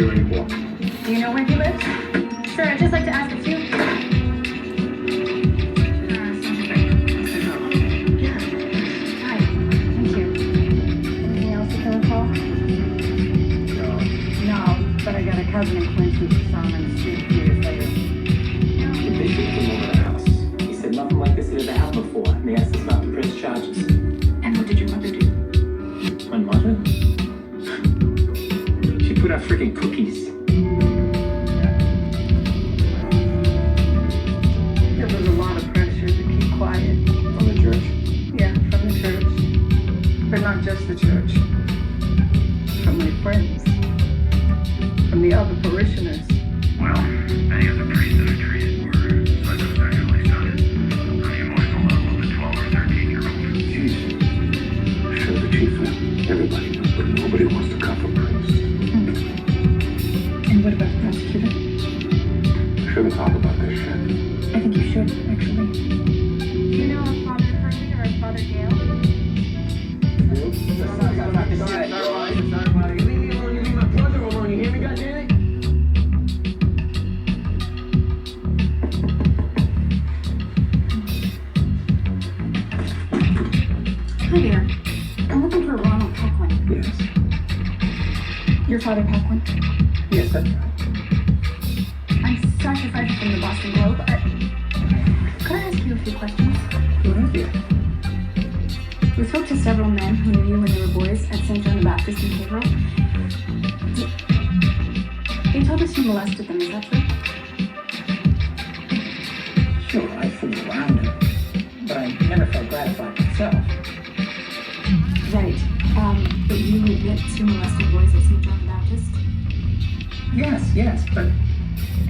here anymore. Do you know where he lives? Sir, I'd just like to ask a few... Yeah. Hi. Thank you. Anything else you can recall? No, but I got a cousin in Quincy who saw him in the street a few years later. They shipped him over to the house. He said nothing like this had ever happened before, and they asked us not to press charges. And what did your mother do? My mother? She put out freaking cookies. There was a lot of pressure to keep quiet. From the church? Yeah, from the church. But not just the church. From my friends. From the other parishioners. Well, many of the priests that I treated were psychosexually stunted on the emotional level of a 12 or 13-year-old. Jeez. Sure, the chief and everybody knows, but nobody wants to cuff a priest. And what about the prosecutor? Shouldn't talk about this shit. I think you should, actually. Do you know if Father Percy or if Father Gale? You leave me alone, you leave my brother alone, you hear me, goddammit? Hi there. I'm looking for Ronald Paquin. Yes. Your father, Paquin? Yes, that's right. I'm Sasha Pfeiffer from the Boston Globe. Could I ask you a few questions? Good idea. We spoke to several men who knew you when they were boys at St. John the Baptist in Cathedral. They told us you molested them, is that true? Sure, I fooled around him, but I never felt gratified myself. Right. But you admit to molesting boys at St. John the Baptist? Yes, but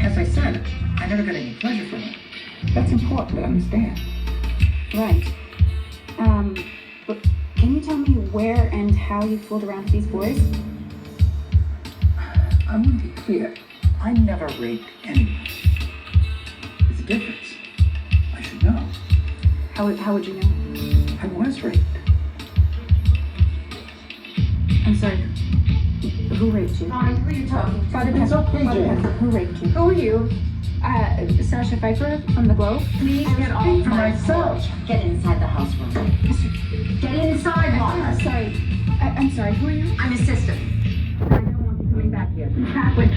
as I said, I never got any pleasure from it. That's important to understand. Right. But can you tell me where and how you fooled around with these boys? I want to be clear. I never raped anyone. There's a difference. I should know. How would you know? I was raped. I'm sorry. Who raped you? Mommy, who are you talking to? Father It's Paquin. okay, Father Jen. Paquin, who raped you? Who are you? Sasha Pfeiffer from the Globe. Please get off Speak for my myself. Get inside the house, Ron. Get inside, Ron. Sorry. I'm sorry. Who are you? I'm his sister. I don't want you coming back here. Paquin.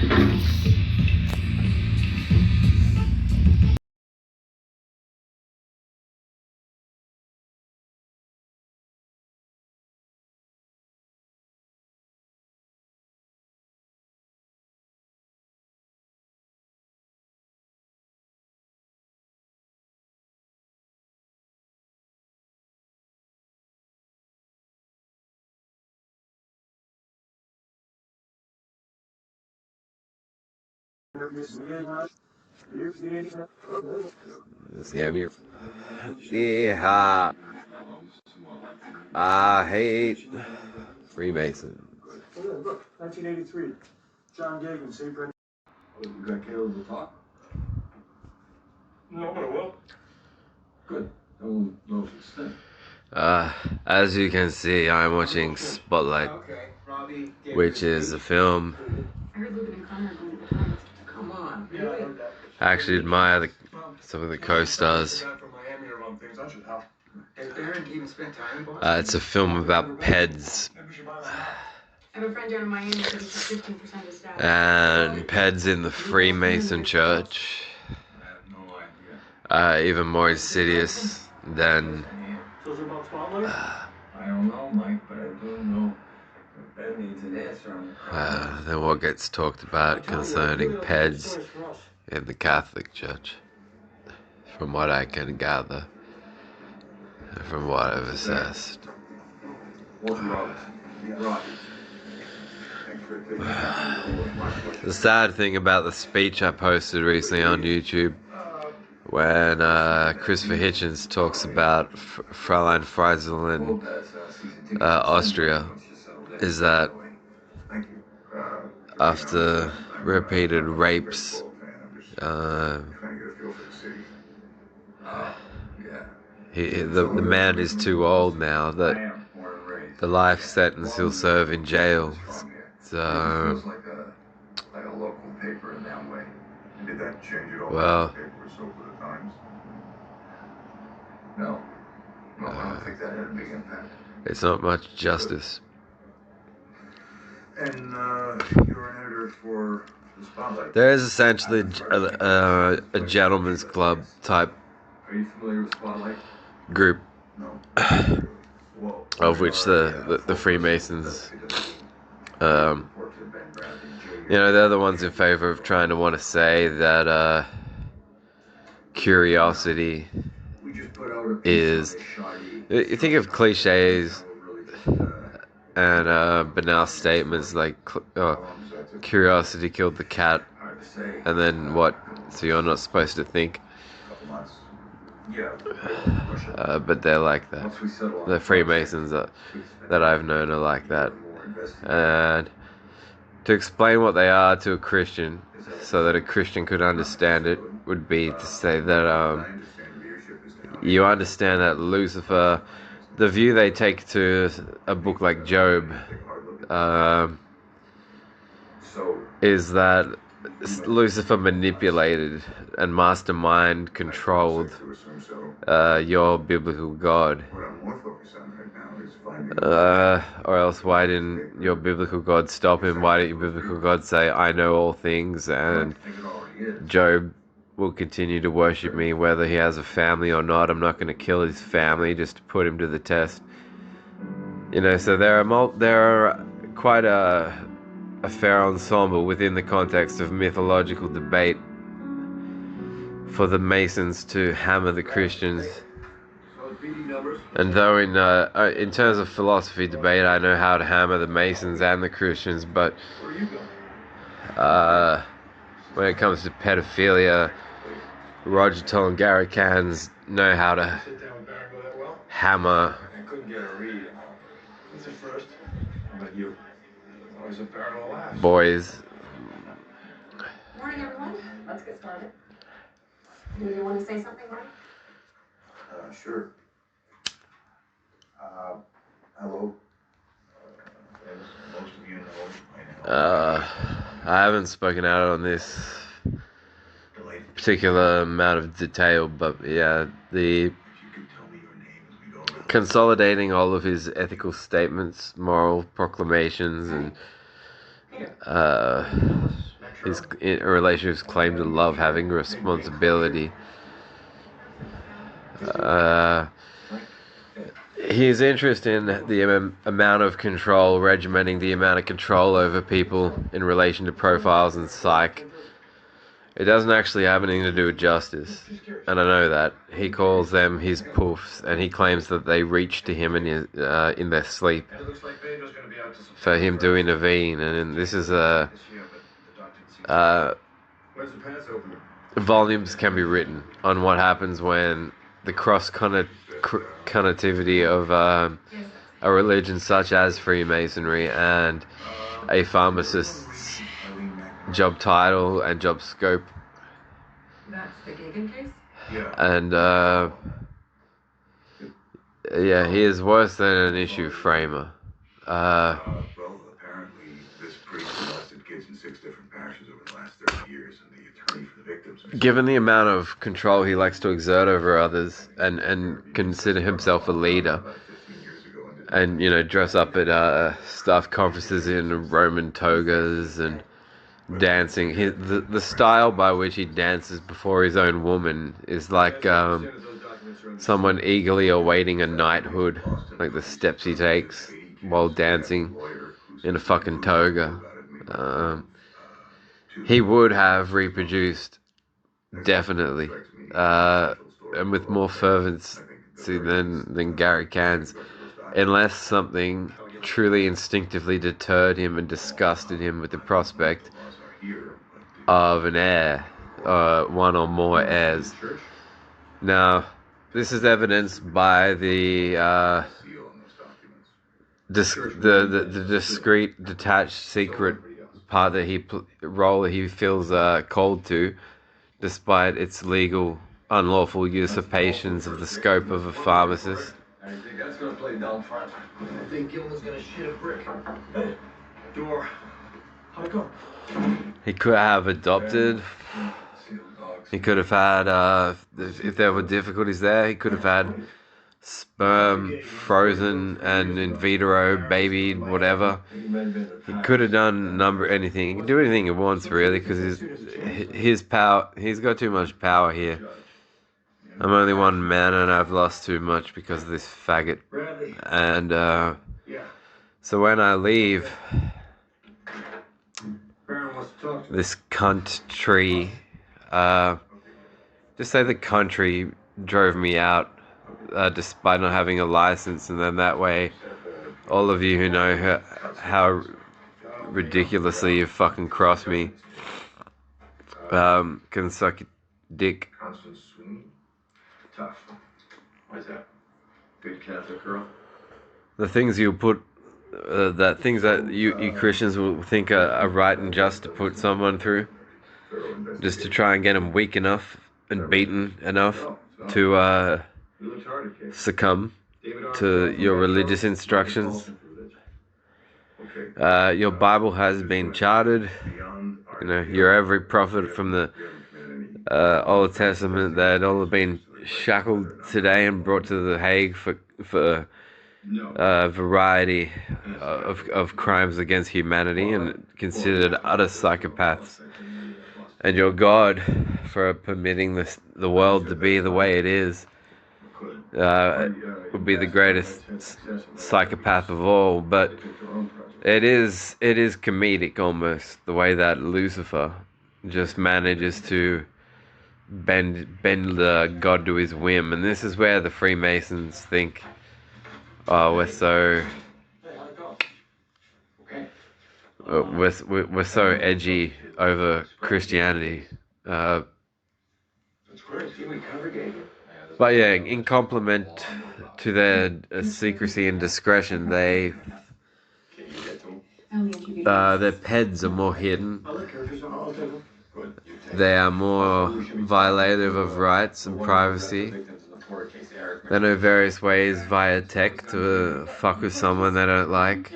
Yeah, I hate Freemasons. Look, 1983. John Gagan, St. Brendan. You got Caleb to talk? No, but I will. Good. No one knows his thing. As you can see, I'm watching Spotlight, which is a film. I heard Ruben and Connor are going to the Times. Come on, Yeah, I really? heard that. I actually admire some of the co-stars. From Miami or on things, I should help. Has Aaron even spent time in Boston? It's a film about peds, Maybe we should buy one. I have a friend down in Miami that he took 15% of his staff. and peds in the Freemason Church. I have no idea. Even more insidious than So is it about 12 later? I don't know, Mike, but I do know that Ben needs an answer on the than what gets talked about concerning peds in the Catholic Church, from what I can gather, and from what I've assessed. Walter Roberts. Right. The sad thing about the speech I posted recently on YouTube, when Christopher Hitchens talks about Fräulein Freisel in Austria, is that after repeated rapes, the man is too old now that the life sentence he'll serve in jail. So like a local paper in that way. And did that change at all? Well. The paper was sold for the Times. No. No, I don't think that had a big impact. It's not much justice. And you're an editor for the Spotlight. There is essentially a gentleman's club type Are you familiar with Spotlight? group, No. Whoa. of which the Freemasons, they're the ones in favor of trying to want to say that curiosity We just put out a piece is. on a shoddy- You think of cliches and banal statements like curiosity killed the cat, hard to say. and then what? So you're not supposed to think. Couple months. Yeah. But they're like that. Once we settle on The Freemasons that I've known are like that. And to explain what they are to a Christian, so that a Christian could understand it, would be to say that you understand that Lucifer, the view they take to a book like Job, is that Lucifer manipulated and mastermind controlled your biblical God. What I'm more focused on right now is finding Or else why didn't your biblical God stop him? Why didn't your biblical God say, I know all things, and I think it already is. Job will continue to worship me whether he has a family or not. I'm not going to kill his family just to put him to the test. So there are quite a fair ensemble within the context of mythological debate for the Masons to hammer the Christians. And though in terms of philosophy debate, I know how to hammer the Masons and the Christians, but when it comes to pedophilia, Roger Toll and Gary Cans know how to hammer I couldn't get a read. It's a first. How about you? Always a parallel laugh. boys. Morning, everyone. Let's get started. Do you want to say something, Mark? Sure. Hello. As most of you know, I know. I haven't spoken out on this Delayed. particular amount of detail, but yeah, the If you could tell me your name as we go around. consolidating all of his ethical statements, moral proclamations, and his relationships claim to love, having responsibility. His interest in the amount of control, regimenting the amount of control over people in relation to profiles and psych, it doesn't actually have anything to do with justice, and I know that. He calls them his poofs, and he claims that they reach to him in their sleep for him to intervene, and this is volumes can be written on what happens when the cross-connectivity of a religion such as Freemasonry and a pharmacist's job title and job scope. That's the Gagan case? And yeah, he is worse than an issue framer. Well, apparently this priest molested kids in 6 different parishes over the last 30 years, and the attorney for the victims... Given the amount of control he likes to exert over others and consider himself a leader, and dress up at staff conferences in Roman togas and dancing, the style by which he dances before his own woman is like someone eagerly awaiting a knighthood, like the steps he takes while dancing in a fucking toga. He would have reproduced, definitely, and with more fervency than Gary Cans, unless something truly instinctively deterred him and disgusted him with the prospect of an heir, one or more heirs. Now, this is evidenced by the discreet, detached, secret part that role that he feels called to, despite its legal, unlawful usurpations of the scope of a pharmacist. I think that's gonna play down front. I think Gilman's gonna shit a brick. Door. How'd it go? He could have adopted. He could have had, if there were difficulties there, he could have had sperm frozen and in vitro babied, whatever. He could have done anything. He can do anything he wants, really, because his power. He's got too much power here. I'm only one man, and I've lost too much because of this faggot. And so when I leave this country, just say the country drove me out, despite not having a license, and then that way, all of you who know how ridiculously you fucking cross me, can suck your dick. Tough. Why is that? Good Catholic girl? The things you put, things that you Christians will think are right and just to put someone through, just to try and get them weak enough and beaten enough to succumb to your religious instructions. Your Bible has been charted. You know, your every prophet from the Old Testament, that all have been shackled today and brought to the Hague for a variety of crimes against humanity and considered utter psychopaths. And your God, for permitting the world to be the way it is, would be the greatest psychopath of all. But it is comedic almost, the way that Lucifer just manages to bend God to his whim. And this is where the Freemasons think, oh, we're so edgy over Christianity. But yeah, in compliment to their secrecy and discretion, their peds are more hidden. They are more violative of rights and privacy. They know various ways via tech to fuck with someone they don't like.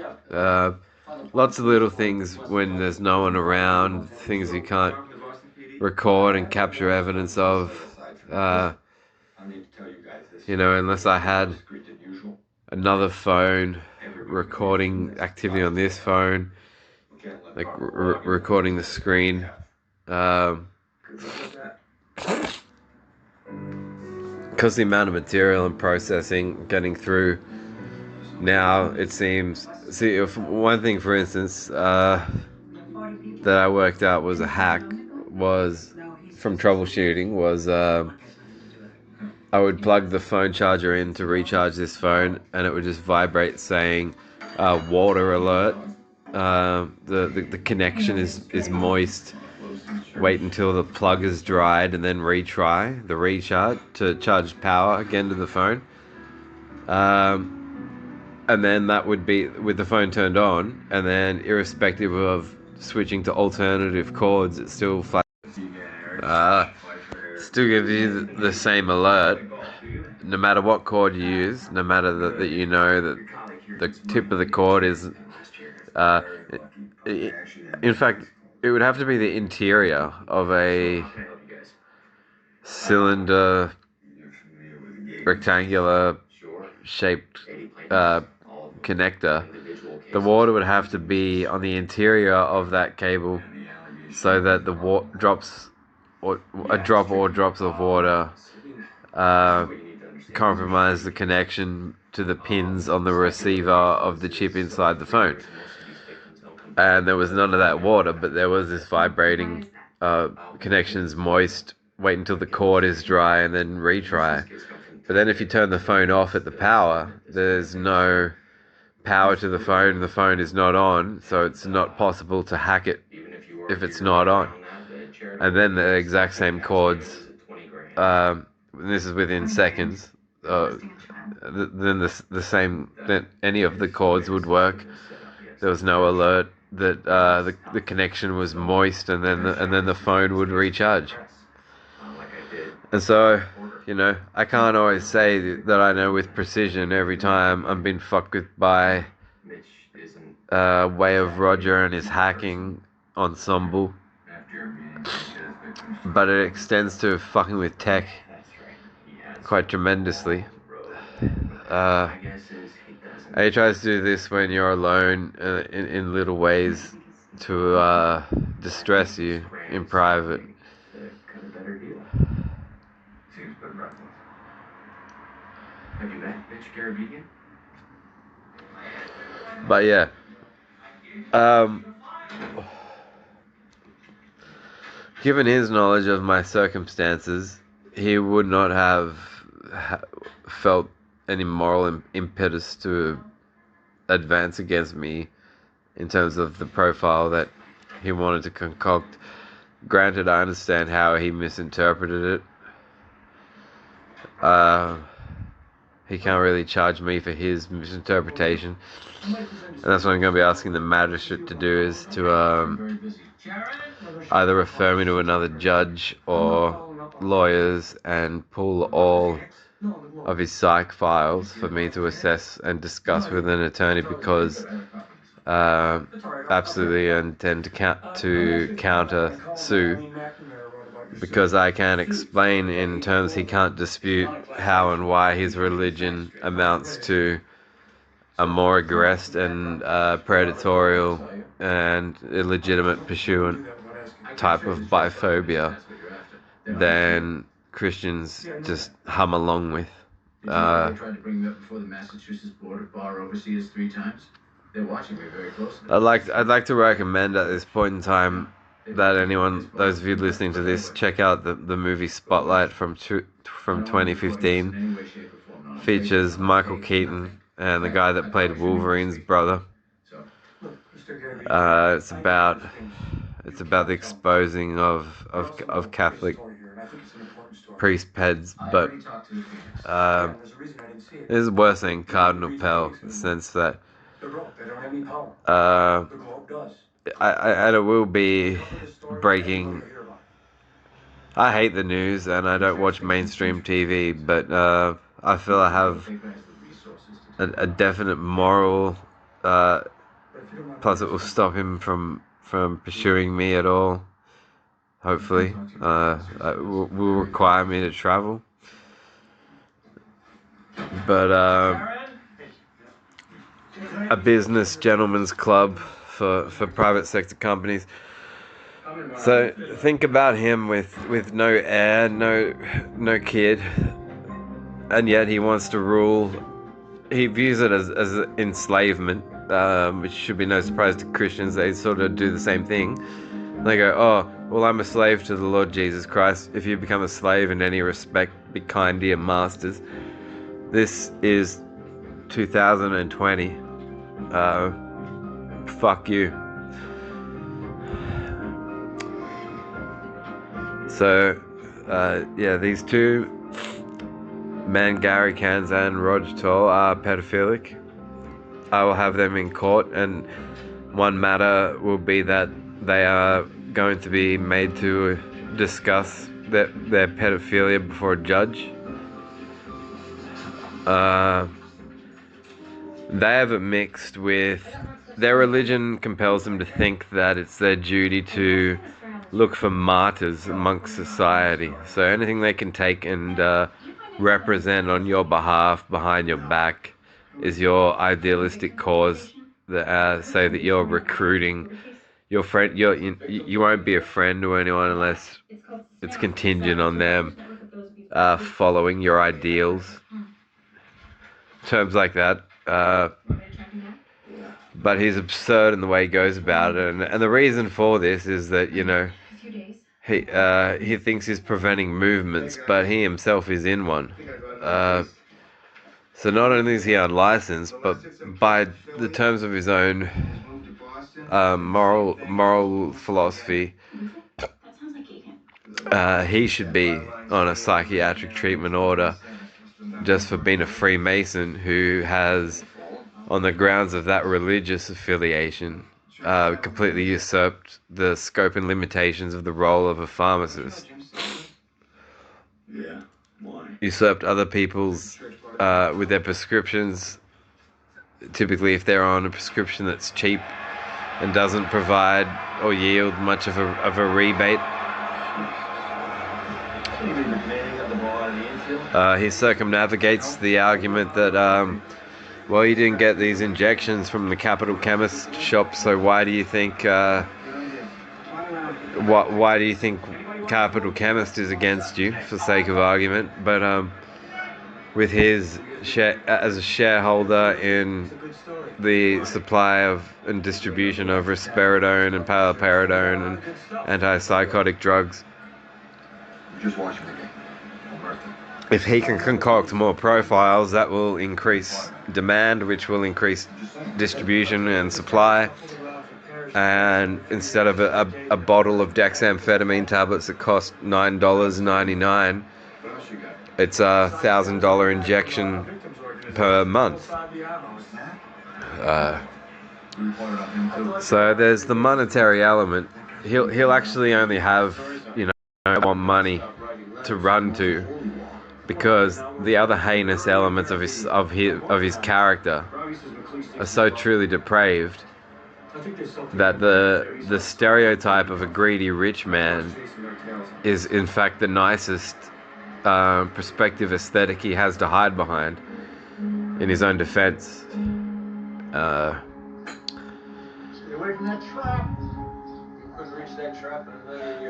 Lots of little things when there's no one around, things you can't record and capture evidence of. You know, unless I had another phone recording activity on this phone, like recording the screen. Because the amount of material and processing getting through now, it seems. See, if one thing, for instance, that I worked out was a hack, was from troubleshooting, was I would plug the phone charger in to recharge this phone, and it would just vibrate saying water alert. The connection is moist. Wait until the plug is dried and then retry the recharge to charge power again to the phone. And then that would be with the phone turned on, and then irrespective of switching to alternative chords, it still still gives you the same alert, no matter what chord you use, no matter that you know that the tip of the chord is. In fact, it would have to be the interior of a cylinder, rectangular shaped connector. The water would have to be on the interior of that cable, so that the drops or a drop or drops of water compromise the connection to the pins on the receiver of the chip inside the phone. And there was none of that water, but there was this vibrating connections moist, wait until the cord is dry and then retry. But then if you turn the phone off at the power, there's no power to the phone is not on, so it's not possible to hack it if it's not on. And then the exact same chords, this is within seconds, then any of the chords would work. There was no alert that the connection was moist, and then the phone would recharge. And so, you know, I can't always say that I know with precision every time I'm being fucked with by Way of Roger and his hacking ensemble. but it extends to fucking with tech quite tremendously. And he tries to do this when you're alone in little ways to distress you in private. Seems pretty reckless. Have you met Mitch Caribbean? But yeah, given his knowledge of my circumstances, he would not have felt any moral impetus to advance against me in terms of the profile that he wanted to concoct. Granted, I understand how he misinterpreted it. He can't really charge me for his misinterpretation, and that's what I'm going to be asking the magistrate to do, is to either refer me to another judge or lawyers and pull all of his psych files for me to assess and discuss with an attorney, because absolutely I intend to counter sue, because I can't explain in terms he can't dispute how and why his religion amounts to a more aggressive and predatorial and illegitimate pursuant type of biphobia than Christians just hum along with. Tried to bring me up before the Massachusetts Board of Bar Overseers 3 times. They're watching me very closely. I'd like to recommend at this point in time that those of you listening to this, check out the movie Spotlight from 2015. Features Michael Keaton and the guy that played Wolverine's brother. It's about the exposing of Catholic priest peds, but it is worse than Cardinal Pell, in the sense that and it will be breaking. I hate the news and I don't watch mainstream TV, but I feel I have a definite moral, plus it will stop him from pursuing me at all, hopefully. It will require me to travel, but a business gentleman's club for private sector companies. So think about him with no heir, no kid, and yet he wants to rule. He views it as enslavement, which should be no surprise to Christians. They sort of do the same thing. They go, oh, well, I'm a slave to the Lord Jesus Christ. If you become a slave in any respect, be kind to your masters. This is 2020. Fuck you. So, yeah, these two men, Gary Cairns and Roger Toll, are pedophilic. I will have them in court, and one matter will be that they are going to be made to discuss their pedophilia before a judge. They have it mixed with their religion compels them to think that it's their duty to look for martyrs amongst society. So anything they can take and represent on your behalf behind your back is your idealistic cause. That say that you're recruiting your friend. You won't be a friend to anyone unless it's contingent on them following your ideals. Terms like that. But he's absurd in the way he goes about it, and the reason for this is that, you know, he thinks he's preventing movements, but he himself is in one. So not only is he unlicensed, but by the terms of his own moral philosophy, he should be on a psychiatric treatment order just for being a Freemason who has, on the grounds of that religious affiliation, completely usurped the scope and limitations of the role of a pharmacist. Yeah, why? Usurped other people's, with their prescriptions. Typically, if they're on a prescription that's cheap and doesn't provide or yield much of a rebate. He circumnavigates the argument that, well, you didn't get these injections from the Capital Chemist shop, so why do you think, why do you think Capital Chemist is against you, for sake of argument? But with his as a shareholder in the supply of and distribution of risperidone and paliperidone and antipsychotic drugs, Just watching the game. if he can concoct more profiles, that will increase demand, which will increase distribution and supply. And instead of a bottle of dexamphetamine tablets that cost $9.99, it's $1,000 injection per month. So there's the monetary element. He'll actually only have, one money to run to, because the other heinous elements of his character are so truly depraved that the stereotype of a greedy rich man is in fact the nicest perspective aesthetic he has to hide behind in his own defense.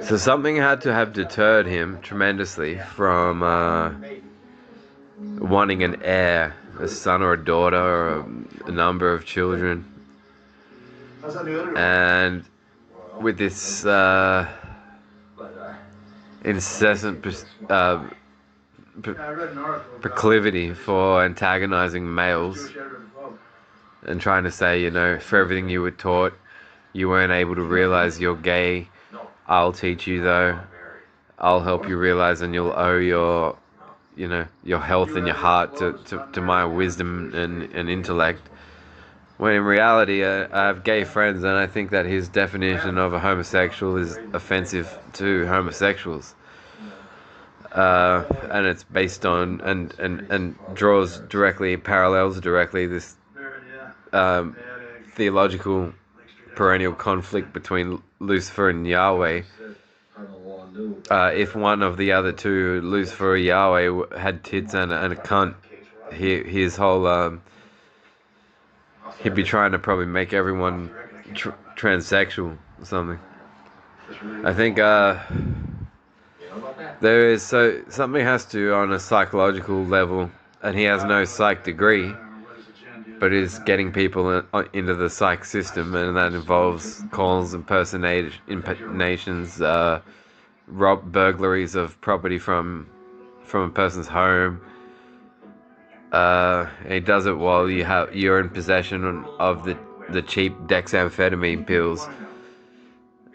So something had to have deterred him tremendously from wanting an heir, a son or a daughter, or a number of children. And with this incessant proclivity for antagonizing males and trying to say, for everything you were taught, you weren't able to realize you're gay. I'll teach you though. I'll help you realize, and you'll owe your health and your heart to my wisdom and intellect. When in reality, I have gay friends, and I think that his definition of a homosexual is offensive to homosexuals. And it's based on and parallels directly this theological perennial conflict between Lucifer and Yahweh. If one of the other two, Lucifer or Yahweh, had tits and a cunt, his whole he'd be trying to probably make everyone transsexual or something. I think there is something has to, on a psychological level, and he has no psych degree, but is getting people into the psych system, and that involves calls, impersonations, burglaries of property from a person's home. He does it while you're in possession of the cheap dexamphetamine pills,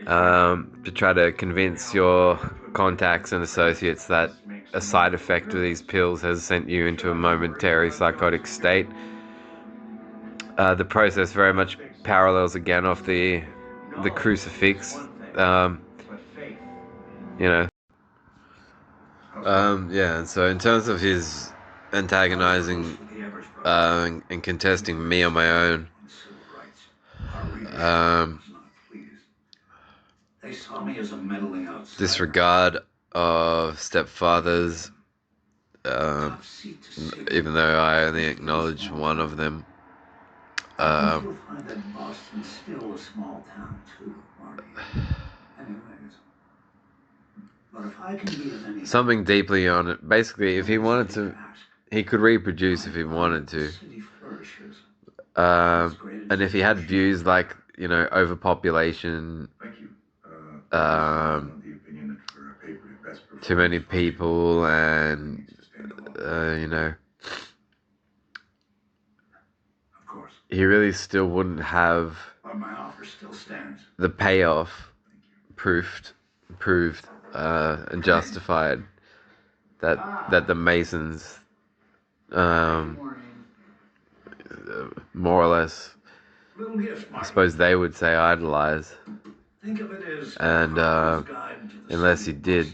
to try to convince your contacts and associates that a side effect of these pills has sent you into a momentary psychotic state. The process very much parallels again off the crucifix. And so in terms of his antagonizing and contesting me on my own, disregard of stepfathers, even though I only acknowledge one of them. Something deeply on it. Basically, if he wanted to, he could reproduce if he wanted to. And if he had views like, overpopulation, too many people, and, he really still wouldn't have the payoff proved and justified that the Masons more or less, I suppose they would say, idolize. And unless he did,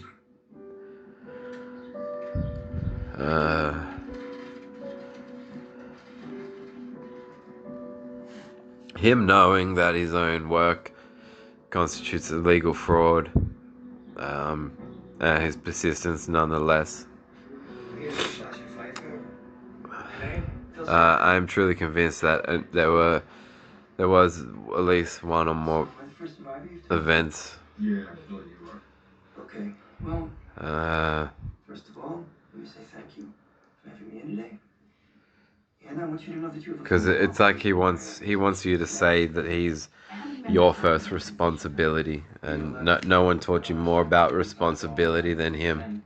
him knowing that his own work constitutes illegal fraud. His persistence nonetheless. I am truly convinced that there was at least one or more events. Yeah, I thought you were. Okay, well, first of all, let me say thank you for having me in today. And I want you to know that you have a because it's like he wants you to say that he's your first responsibility, and no one taught you more about responsibility than him.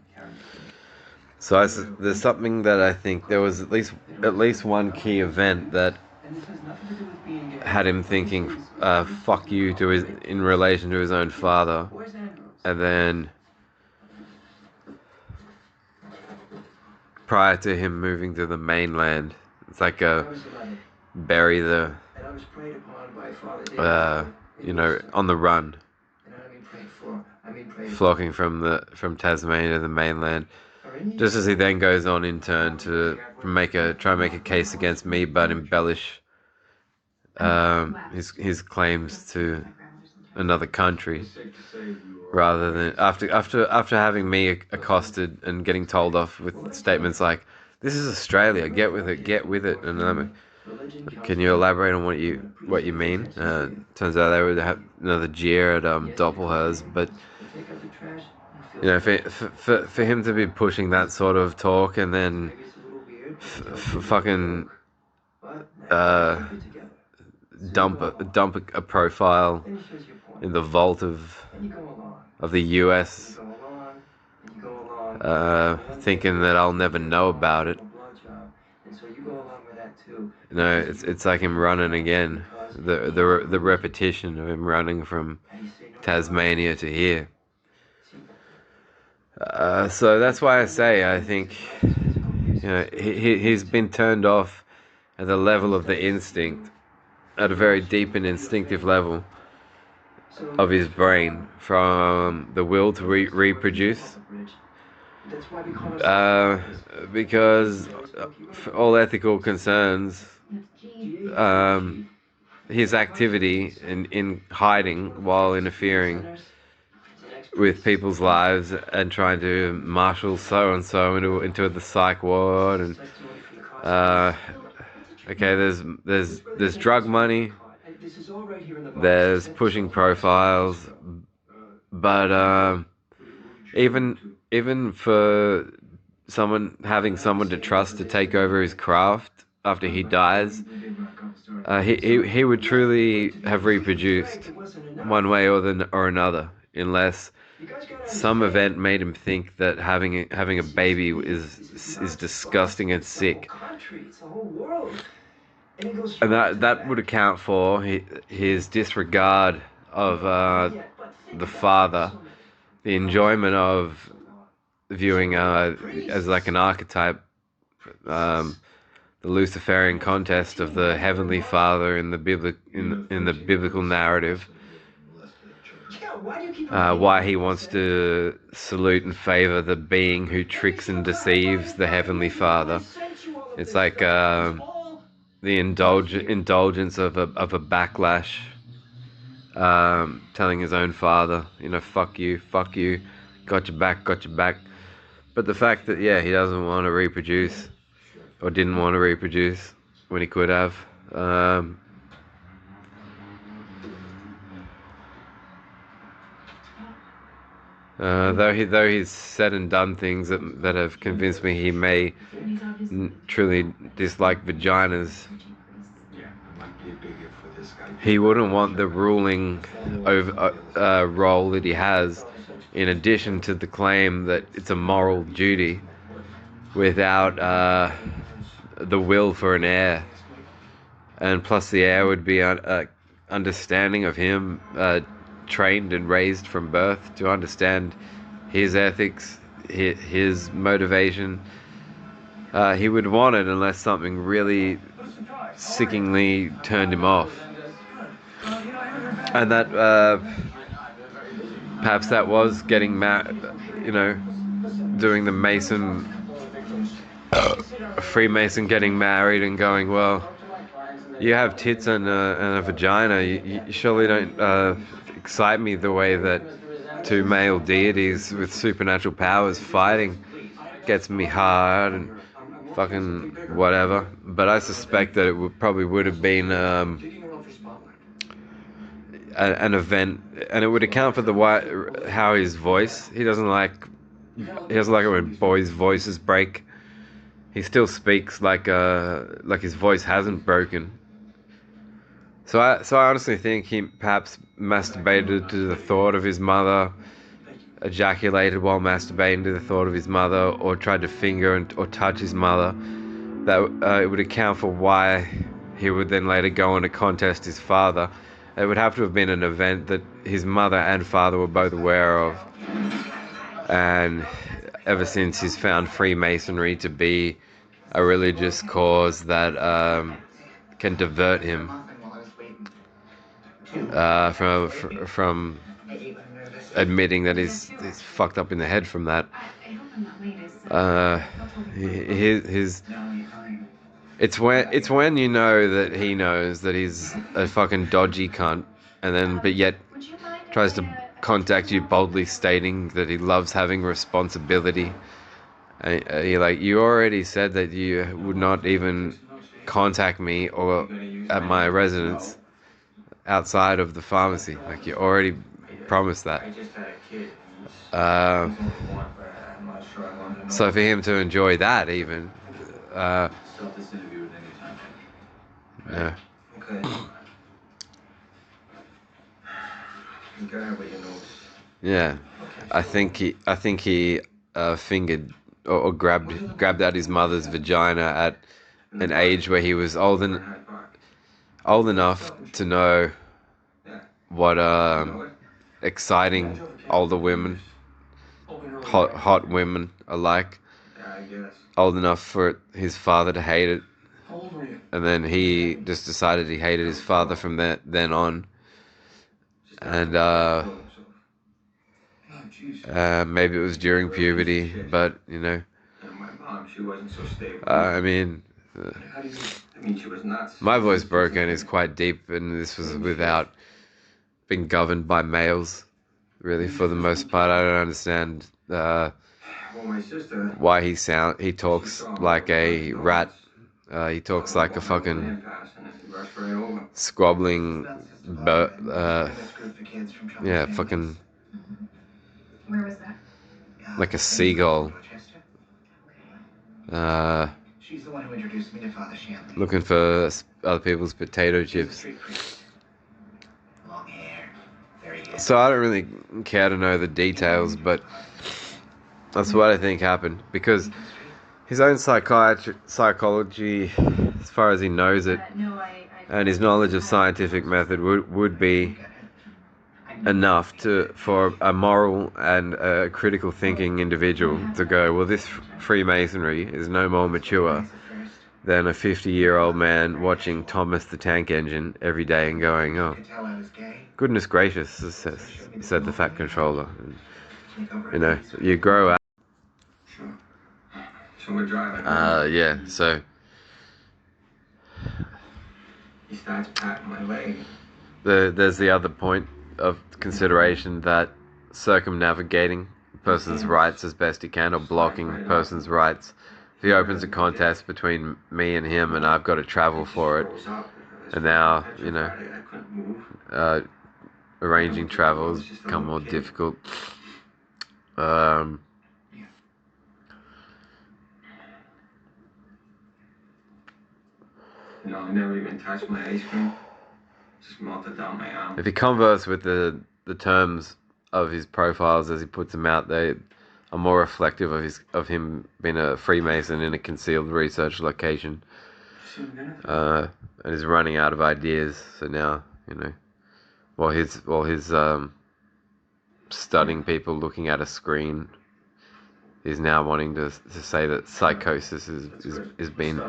So there's something that I think there was at least one key event that had him thinking, "Fuck you" in relation to his own father, and then prior to him moving to the mainland, it's like bury the on the run, flocking from Tasmania to the mainland. Just as he then goes on in turn to try and make a case against me, but embellish his claims to another country, rather than after having me accosted and getting told off with statements like, "This is Australia, get with it," and I'm like, "Can you elaborate on what you mean?" Turns out they would have another jeer at Doppelhers, but for him to be pushing that sort of talk and then fucking dump a profile in the vault of the US, thinking that I'll never know about it. It's like him running again, the repetition of him running from Tasmania to here. So that's why I say I think he's been turned off at the level of the instinct, at a very deep and instinctive level of his brain, from the will to reproduce. Because for all ethical concerns, his activity in hiding while interfering with people's lives and trying to marshal so and so into the psych ward, and okay, there's drug money, there's pushing profiles, but even for having someone to trust to take over his craft after he dies, he would truly have reproduced one way or another, unless some event made him think that having a baby is disgusting and sick. And that would account for his disregard of the father, the enjoyment of viewing as like an archetype, the Luciferian contest of the Heavenly Father in the biblical narrative. Why he wants to salute and favor the being who tricks and deceives the Heavenly Father. It's like the indulgence of a backlash, telling his own father, fuck you, got your back. But the fact that, he doesn't want to reproduce, or didn't want to reproduce when he could have, though he's said and done things that have convinced me he may truly dislike vaginas, he wouldn't want the ruling role that he has, in addition to the claim that it's a moral duty, without the will for an heir. And plus the heir would be understanding of him, trained and raised from birth to understand his ethics, his motivation. He would want it unless something really sickeningly turned him off. And that perhaps that was getting married, doing the Freemason getting married and going, well, you have tits and a vagina. You surely don't excite me the way that two male deities with supernatural powers fighting gets me hard and fucking whatever. But I suspect that it probably would have been an event, and it would account for how his voice. He doesn't like it when boys' voices break. He still speaks like his voice hasn't broken. So I honestly think he perhaps masturbated to the thought of his mother, ejaculated while masturbating to the thought of his mother, or tried to finger or touch his mother. That it would account for why he would then later go on to contest his father. It would have to have been an event that his mother and father were both aware of. And ever since he's found Freemasonry to be a religious cause that can divert him from admitting that he's fucked up in the head from that. It's when you know that he knows that he's a fucking dodgy cunt, but yet tries to contact you boldly stating that he loves having responsibility. You already said that you would not even contact me or at my residence outside of the pharmacy. Like, you already promised that. So for him to enjoy that even, yeah. Yeah, I think he fingered or grabbed at his mother's vagina at an age where he was old enough to know what exciting older women, hot women are like. Old enough for his father to hate it, and then he just decided he hated his father from then on. And maybe it was during puberty, but I mean, my voice broken is quite deep, and this was without being governed by males, really, for the most part. I don't understand why he talks like a rat. He talks like a fucking squabbling fucking Where was that? like a seagull. She's the one who introduced me to Father Shanley. Looking for other people's potato chips. Long hair, very handsome. So I don't really care to know the details, but that's what I think happened, because his own psychology, as far as he knows it, and his knowledge of scientific method would be enough for a moral and a critical thinking individual to go, well, this Freemasonry is no more mature than a 50-year-old man watching Thomas the Tank Engine every day and going, oh, goodness gracious, said the Fat Controller. And, you grow up. So we're driving. Yeah, so He starts patting my leg. there's the other point of consideration, that circumnavigating a person's rights as best he can, or blocking a person's rights. If he opens a contest between me and him and I've got to travel for it, and now, arranging travel has become more difficult. I never even touched my ice cream. Just melted down my arm. If you converse with the terms of his profiles as he puts them out, they are more reflective of him being a Freemason in a concealed research location. And he's running out of ideas. So now, while he's studying people looking at a screen, he's now wanting to say that psychosis is being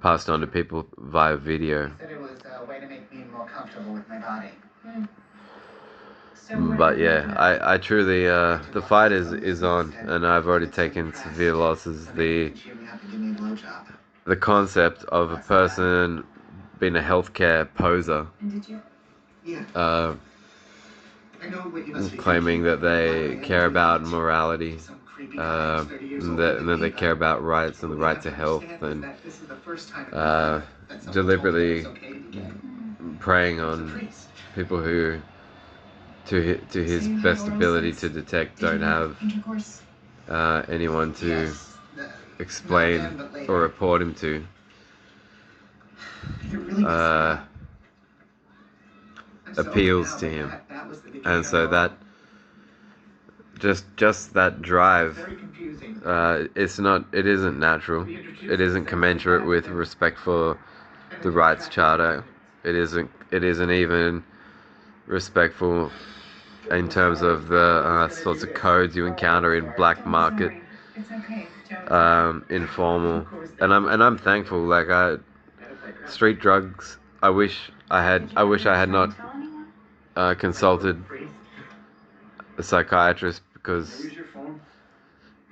passed on to people via video. He said it was a way to make me more comfortable with my body. But yeah, I truly, the fight is on, and I've already taken severe losses. The concept of a person been a healthcare poser, And did you? Yeah. I know what you must be claiming that they care about morality, Some creepy guy 30 years and older than that me, they care about rights and the what we right have to to health, understand is and that this is the first time in my life that someone told me that deliberately it's okay to be gay. preying He's a on priest. people who, to his So you had best oral ability sex? to detect, Did you don't have intercourse? anyone to Yes, explain not then, but later. or report him to. You're really Uh, I'm sober appeals now, to but him, that was the beginning and of so it all. that just that drive, Very confusing. it isn't natural. It isn't commensurate with respect for the rights charter. It isn't even respectful in terms of the sorts of codes you encounter in black market, It's okay, Joe. informal, and I'm thankful. Like street drugs. I wish I had not Tell anyone? consulted a psychiatrist, because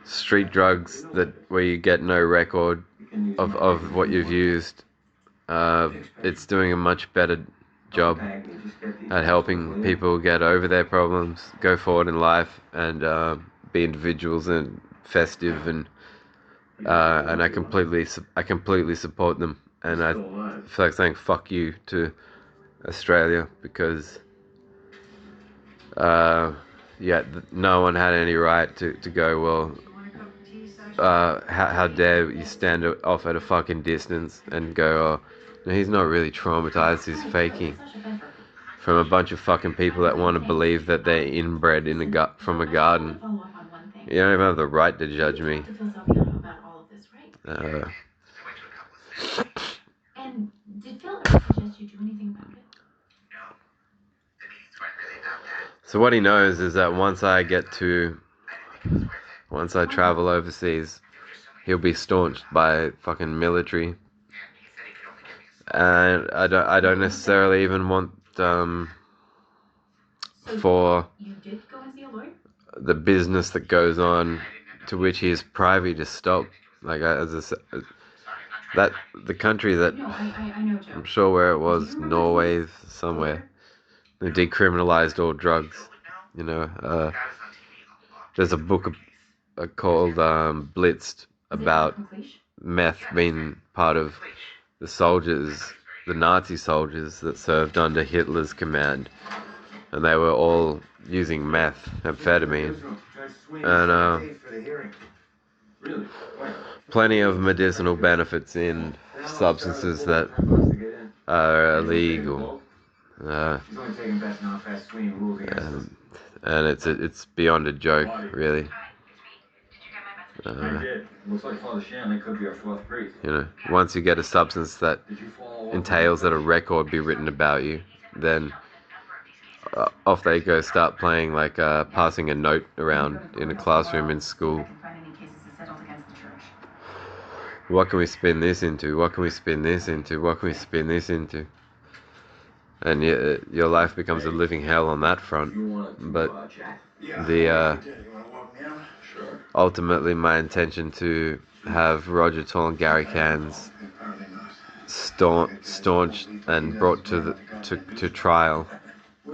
street drugs where you get no record of what you've used, it's doing a much better job at helping people get over their problems, go forward in life, and be individuals and festive, and I completely support them, and I feel like saying fuck you to Australia, because no one had any right to go, well, how dare you stand off at a fucking distance and go, oh, no, he's not really traumatized, he's faking, from a bunch of fucking people that want to believe that they're inbred from a garden. You don't even have the right to judge me. And did Phil ever suggest you do anything about it? So what he knows is that once I travel overseas, he'll be staunched by fucking military, and I don't necessarily even want for You did go and see a lawyer? the business that goes on, to which he is privy to stop. Like as I said, that the country that No, I know, Joe. I'm sure where it was, Norway somewhere, they decriminalized all drugs. You know, there's a book called Blitzed about meth being part of the Nazi soldiers that served under Hitler's command, and they were all using amphetamine, and plenty of medicinal benefits in substances that are illegal, and it's beyond a joke, really. You know, once you get a substance that entails that a record be written about you, then off they go, start playing, like passing a note around in a classroom in school. What can we spin this into? What can we spin this into? What can we spin this into? And your life becomes a living hell on that front. But ultimately, my intention to have Roger Toll and Gary Cairns staunched and brought to trial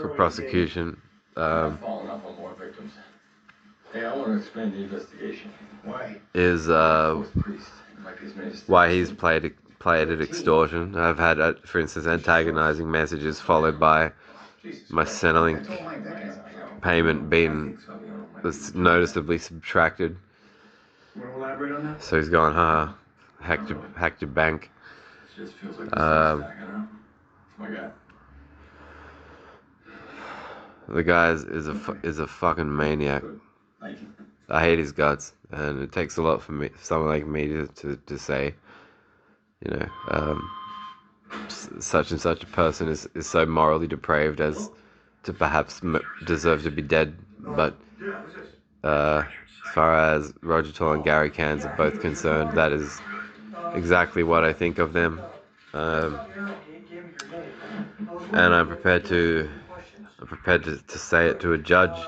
for prosecution. Is why he's played at extortion. I've had, for instance, antagonizing messages followed by my Centrelink payment being noticeably subtracted. So he's gone, hacked your bank. The guy is a fucking maniac. I hate his guts, and it takes a lot for someone like me to say, you know, such and such a person is so morally depraved as to perhaps deserve to be dead. But as far as Roger Toll and Gary Cairns are both concerned, that is exactly what I think of them, and I'm prepared to say it to a judge,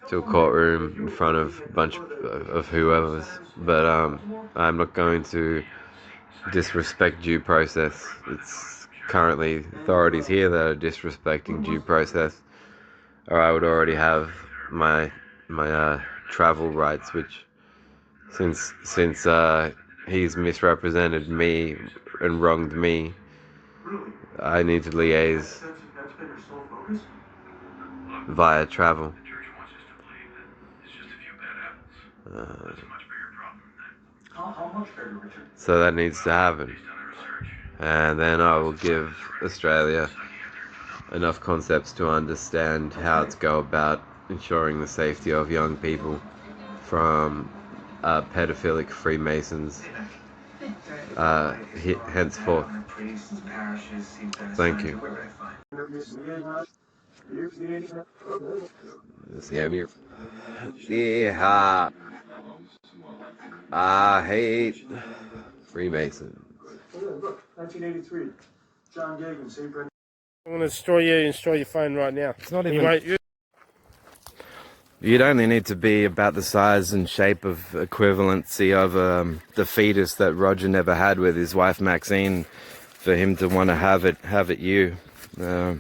to a courtroom in front of a bunch of whoever's, but I'm not going to disrespect due process. It's currently authorities here that are disrespecting due process, or I would already have my travel rights, which since he's misrepresented me and wronged me, I need to liaise via travel. The church wants us to believe that it's just a few bad apples. That's a much bigger problem than that. How much bigger, Richard? So that needs to happen. Based on our research, And then I will give Australia enough concepts to understand how to go about ensuring the safety of young people from pedophilic Freemasons henceforth. Thank you. Yeah, I hate Freemasons. Look, 1983. John Gagan, St. Brendan. I'm going to destroy you and destroy your phone right now. It's not even... You'd only need to be about the size and shape of equivalency of the fetus that Roger never had with his wife Maxine for him to want to have it you. You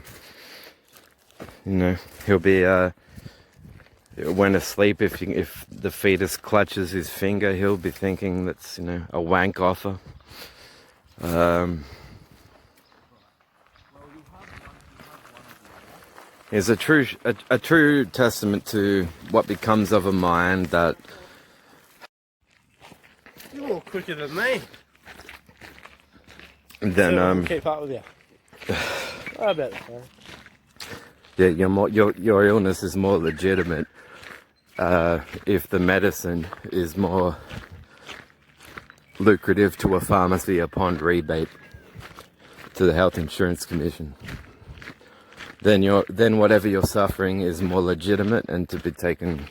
know, he'll be when asleep, if the fetus clutches his finger, he'll be thinking that's, you know, a wank offer. Is a true testament to what becomes of a mind that... You're more quicker than me. Then keep up with you. How about that? Yeah, your illness is more legitimate if the medicine is more lucrative to a pharmacy upon rebate to the Health Insurance Commission. Then whatever you're suffering is more legitimate and to be taken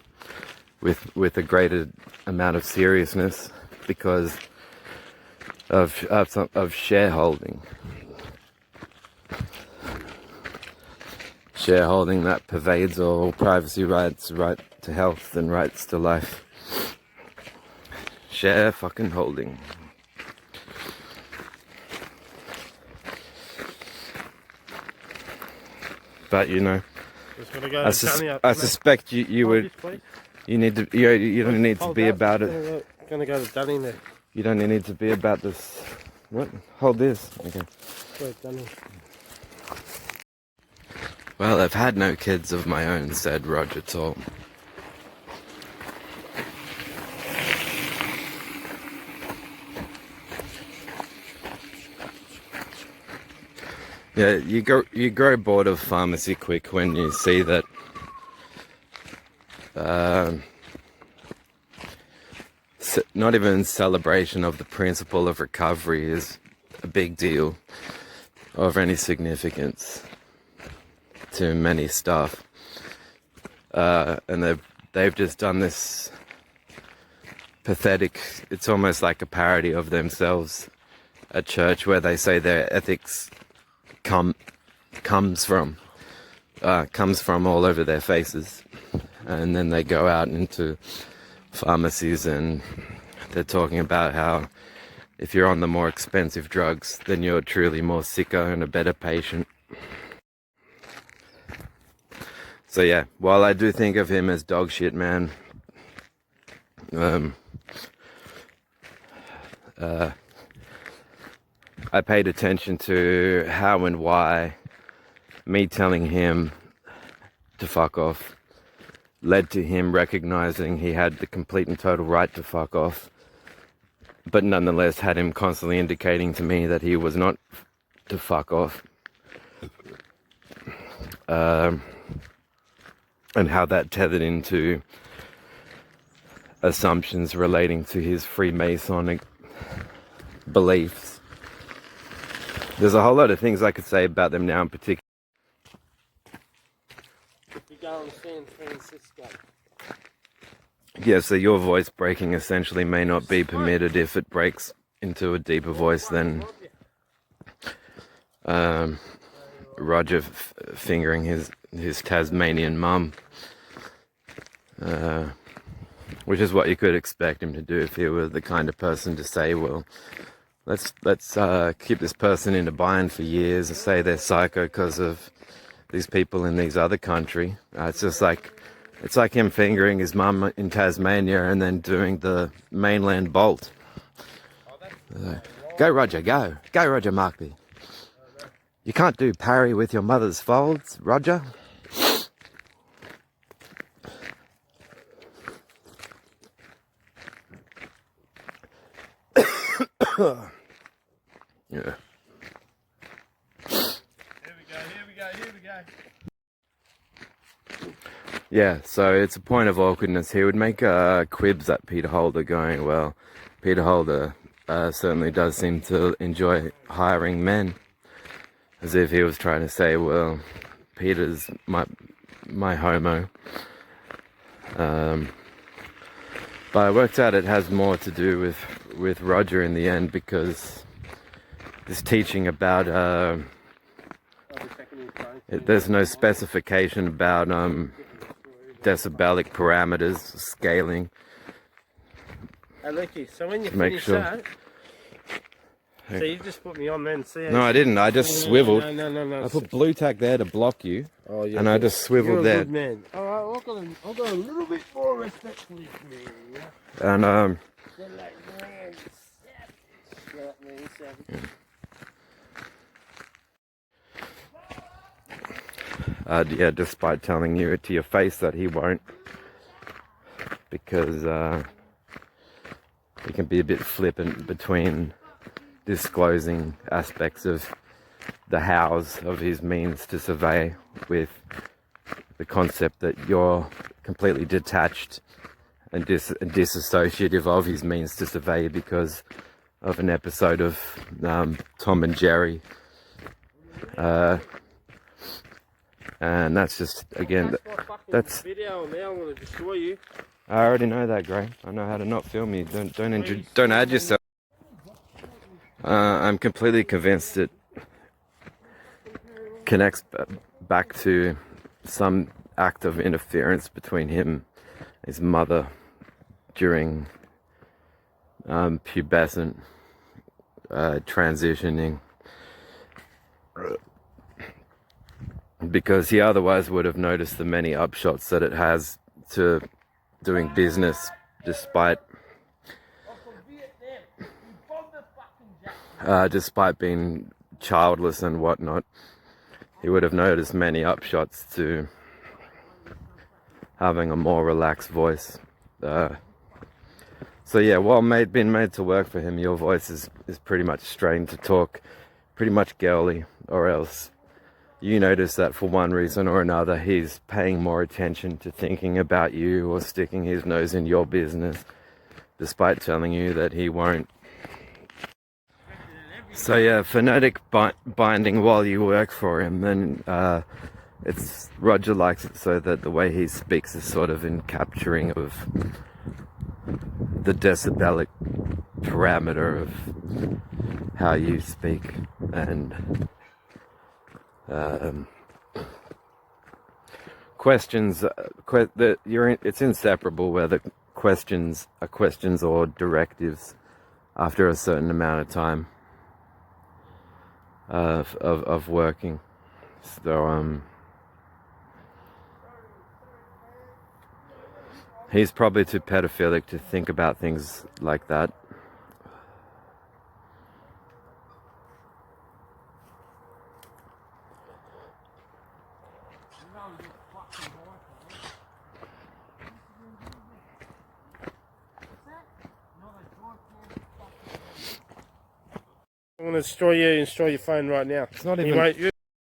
with a greater amount of seriousness because of shareholding. Shareholding that pervades all privacy rights, right to health and rights to life. Share fucking holding. But you know, I suspect you would. You need to. You don't need to be about it. Gonna go to Dunning there. You don't need to be about this. What? Hold this. Okay. Go to Dunning. Well, I've had no kids of my own, said Roger Tall. Yeah, you grow bored of pharmacy quick when you see that not even celebration of the principle of recovery is a big deal of any significance to many staff, and they've just done this pathetic. It's almost like a parody of themselves at church, where they say their ethics comes from all over their faces, and then they go out into pharmacies and they're talking about how if you're on the more expensive drugs, then you're truly more sicker and a better patient. So yeah, while I do think of him as dog shit, man, I paid attention to how and why me telling him to fuck off led to him recognizing he had the complete and total right to fuck off, but nonetheless had him constantly indicating to me that he was not to fuck off. And how that tethered into assumptions relating to his Freemasonic beliefs. There's a whole lot of things I could say about them now in particular. You go on San Francisco. Yeah, so your voice breaking essentially may not be permitted. If it breaks into a deeper voice than Roger fingering his Tasmanian mum, which is what you could expect him to do if he were the kind of person to say, well, let's keep this person in a bind for years and say they're psycho because of these people in these other country. It's just like, it's like him fingering his mum in Tasmania and then doing the mainland bolt. Go Roger, go Roger Markby. You can't do parry with your mother's folds, Roger. Yeah. Here we go. Yeah, so it's a point of awkwardness. He would make quibs at Peter Holder going, well, Peter Holder certainly does seem to enjoy hiring men. As if he was trying to say, well, Peter's my homo. But I worked out it has more to do with Roger in the end, because this teaching about there's no specification about decibelic parameters, scaling. Hey, Lucky, so when you Make finish sure. that, so you just put me on then, see how No, I didn't. I just swiveled. No. I put blue tack there to block you, Oh, yeah, and I just swiveled you're a there. good man. All right, I've got a little bit more respect for you, man. And You're like, man, savage. Yeah, despite telling you to your face that he won't, because he can be a bit flippant between disclosing aspects of the hows of his means to survey with the concept that you're completely detached and disassociative of his means to survey because of an episode of Tom and Jerry. And that's just, again, that's... Video now, I'm gonna destroy you. I already know that, Gray. I know how to not film you. Don't add yourself. I'm completely convinced it connects back to some act of interference between him and his mother during pubescent transitioning, because he otherwise would have noticed the many upshots that it has to doing business despite being childless and whatnot. He would have noticed many upshots to having a more relaxed voice. So yeah, while been made to work for him, your voice is pretty much strained to talk pretty much girly, or else you notice that for one reason or another he's paying more attention to thinking about you or sticking his nose in your business, despite telling you that he won't. So yeah, phonetic binding while you work for him, and it's Roger likes it so that the way he speaks is sort of in capturing of the decibelic parameter of how you speak, and questions. It's inseparable whether questions are questions or directives after a certain amount of time of working. So he's probably too pedophilic to think about things like that. I'm gonna destroy you and destroy your phone right now. It's not You even... won't-